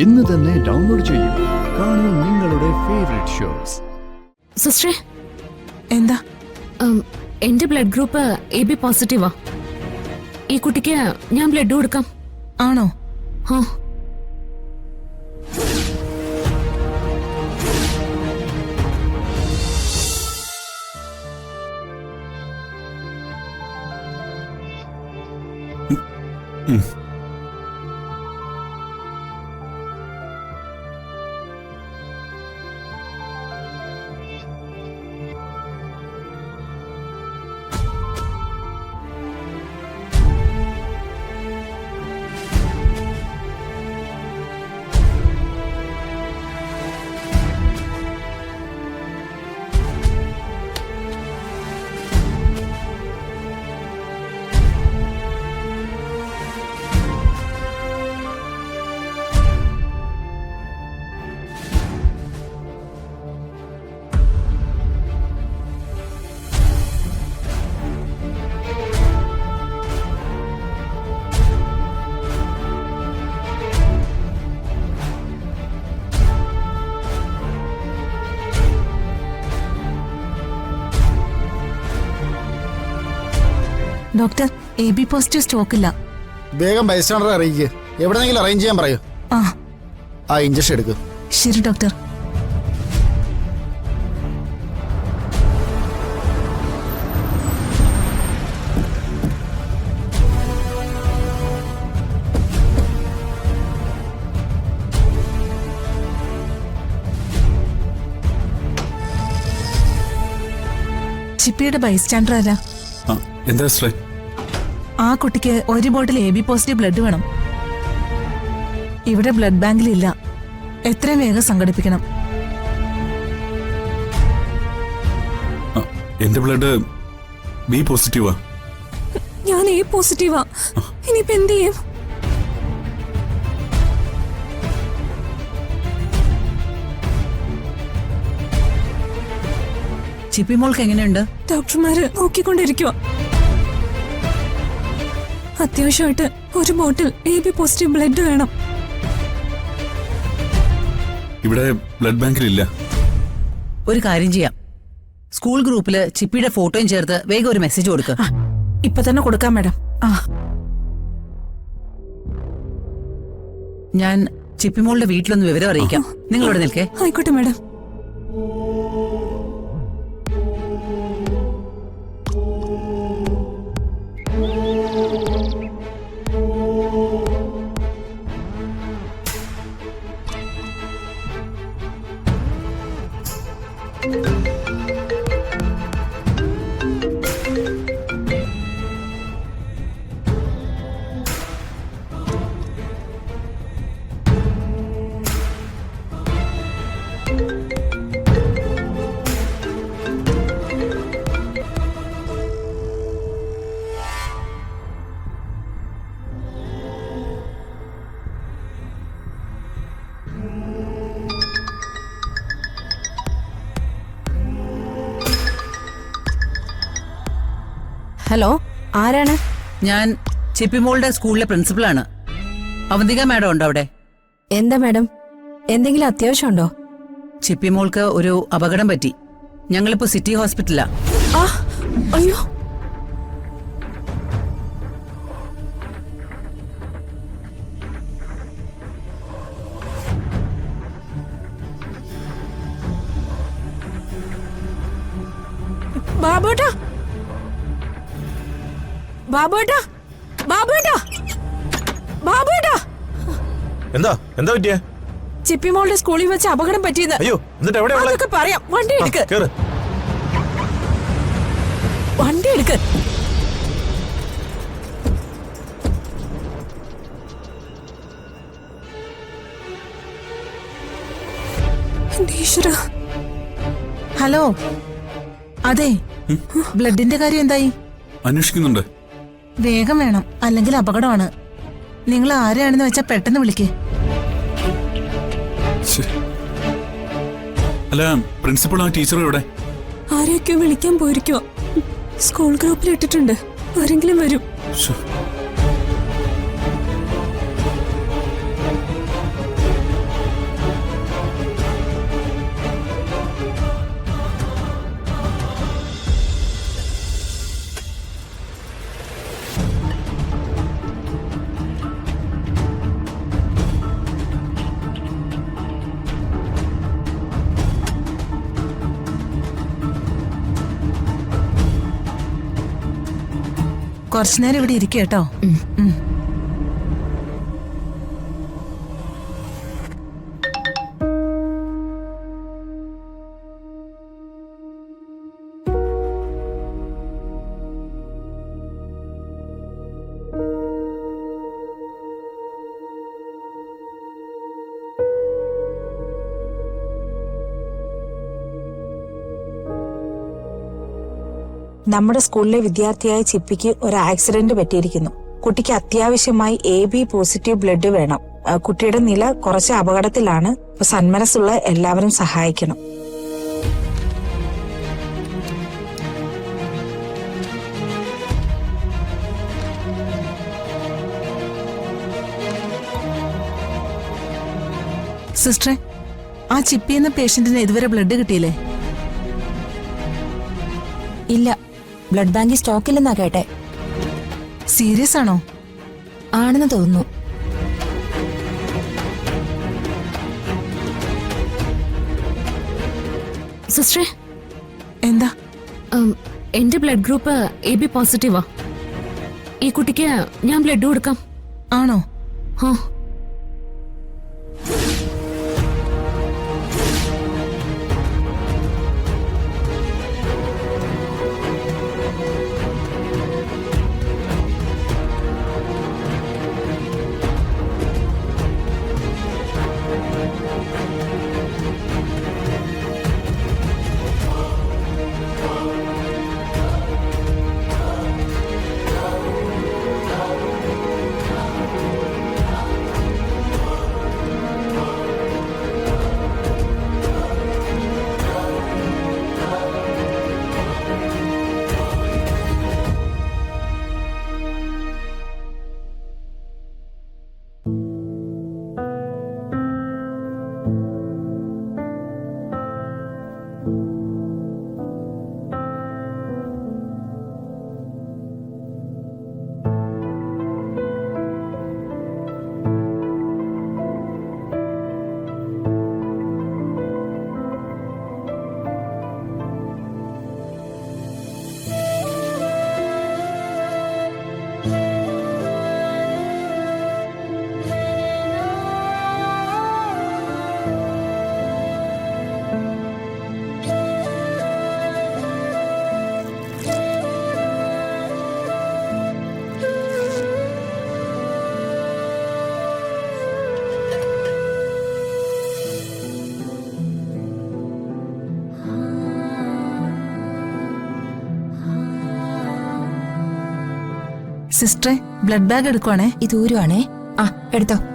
ഇന്ന് തന്നെ ഡൗൺലോഡ് ചെയ്യൂ. കാണൂ നിങ്ങളുടെ ഫേവറേറ്റ് ഷോസ്. സിസ്റ്ററെ, എന്താ? എന്റെ ബ്ലഡ് ഗ്രൂപ്പ് AB പോസിറ്റീവാ. ഈ കുട്ടിക്ക് ഞാൻ ബ്ലഡ് കൊടുക്കാം. ആണോ? ആ. ഡോക്ടർ, AB പോസിറ്റീവ് സ്റ്റോക്ക് ഇല്ല. വേഗം ബൈസ്റ്റാൻഡറെ അറിയിക്കുക. എവിടെന്നെങ്കിലും അറേഞ്ച് ചെയ്യാൻ പറയൂ. ആ ഇഞ്ചക്ഷൻ എടുക്കും. ശരി ഡോക്ടർ. ചിപ്പിയുടെ ബൈസ്റ്റാൻഡർ ആരാ? എന്താ? ആ കുട്ടിക്ക് ഒരു ബോട്ടിൽ AB പോസിറ്റീവ് ബ്ലഡ് വേണം. ഇവിടെ ബ്ലഡ് ബാങ്കിലില്ല. എത്രയും വേഗം സംഘടിപ്പിക്കണം. എന്റെ ബ്ലഡ് B പോസിറ്റീവാ. ഞാൻ A പോസിറ്റീവാ. ഇനിയിപ്പോ എന്ത് ചെയ്യും? ചിപ്പി മോൾക്ക് എങ്ങനെയുണ്ട്? ഡോക്ടർമാര് നോക്കിക്കൊണ്ടിരിക്കുക. അത്യാവശ്യമായിട്ട് ഒരു ബോട്ടിൽ AB പോസിറ്റീവ് ബ്ലഡ് വേണം. ഇവിടെ ബ്ലഡ് ബാങ്കിലില്ല. ഒരു കാര്യം ചെയ്യാം, സ്കൂൾ ഗ്രൂപ്പില് ചിപ്പിയുടെ ഫോട്ടോയും ചേർത്ത് വേഗം ഒരു മെസ്സേജ് കൊടുക്കുക. ഇപ്പൊ തന്നെ കൊടുക്കാം മാഡം. ഞാൻ ചിപ്പിമോളുടെ വീട്ടിലൊന്ന് വിവരം അറിയിക്കാം. നിങ്ങളിവിടെ നിൽക്കേ. ആയിക്കോട്ടെ മാഡം. ഹലോ, ആരാണ്? ഞാൻ ചിപ്പിമോളുടെ സ്കൂളിലെ പ്രിൻസിപ്പളാണ്. അവന്തിക മാഡം ഉണ്ടോ അവിടെ? എന്താ മാഡം, എന്തെങ്കിലും അത്യാവശ്യമുണ്ടോ? ചിപ്പിമോൾക്ക് ഒരു അപകടം പറ്റി. ഞങ്ങളിപ്പോ സിറ്റി ഹോസ്പിറ്റലാ. അയ്യോ, ബാബുട്ടാ, ബാബുട്ടാ, ബാബുട്ടാ, ബാബുട്ടാ. എന്താ എന്താ പറ്റിയേ? ചിപ്പിമോളുടെ സ്കൂളിൽ വെച്ച് അപകടം പറ്റിയത്. അയ്യോ, എന്നിട്ട് എവിടെയാ? അതൊക്കെ പറയാം. വണ്ടി എടുക്ക്. വണ്ടി എടുക്ക്. ഹലോ, അതെ, ബ്ലഡിന്റെ കാര്യം എന്തായി? അന്വേഷിക്കുന്നുണ്ട്. വേഗം വേണം, അല്ലെങ്കിൽ അപകടമാണ്. നിങ്ങൾ ആരെയാണെന്ന് വെച്ചാൽ പെട്ടെന്ന് വിളിക്കേ. അല്ല, പ്രിൻസിപ്പൾ ആ ടീച്ചർ എവിടെ? ആരെയൊക്കെ വിളിക്കാൻ പോയിരിക്കോ. സ്കൂൾ ഗ്രൂപ്പിൽ ഇട്ടിട്ടുണ്ട്. ആരെങ്കിലും വരും. കുറച്ചുനേരം ഇവിടെ ഇരിക്കുക കേട്ടോ. നമ്മുടെ സ്കൂളിലെ വിദ്യാർത്ഥിയായ ചിപ്പിക്ക് ഒരു ആക്സിഡന്റ് പറ്റിയിരിക്കുന്നു. കുട്ടിക്ക് അത്യാവശ്യമായി AB പോസിറ്റീവ് ബ്ലഡ് വേണം. കുട്ടിയുടെ നില കുറച്ച് അപകടത്തിലാണ്. സന്മനസ്സുള്ള എല്ലാവരും സഹായിക്കണം. സിസ്റ്ററെ, ആ ചിപ്പി എന്ന പേഷ്യന്റിന് ഇതുവരെ ബ്ലഡ് കിട്ടിയില്ലേ? ഇല്ല, ബ്ലഡ് ബാങ്കിൽ സ്റ്റോക്കില്ലെന്നാ കേട്ടെ. സീരിയസ് ആണോ? ആണെന്ന് തോന്നുന്നു. സിസ്റ്ററെ, എന്താ? എന്റെ ബ്ലഡ് ഗ്രൂപ്പ് AB പോസിറ്റീവാ. ഈ കുട്ടിക്ക് ഞാൻ ബ്ലഡ് കൊടുക്കാം. ആണോ? ആ. സിസ്റ്ററെ, ബ്ലഡ് ബാഗ് എടുക്കുവാണേ. ഇത് ഊരുവാണേ. ആ, എടുത്തോ.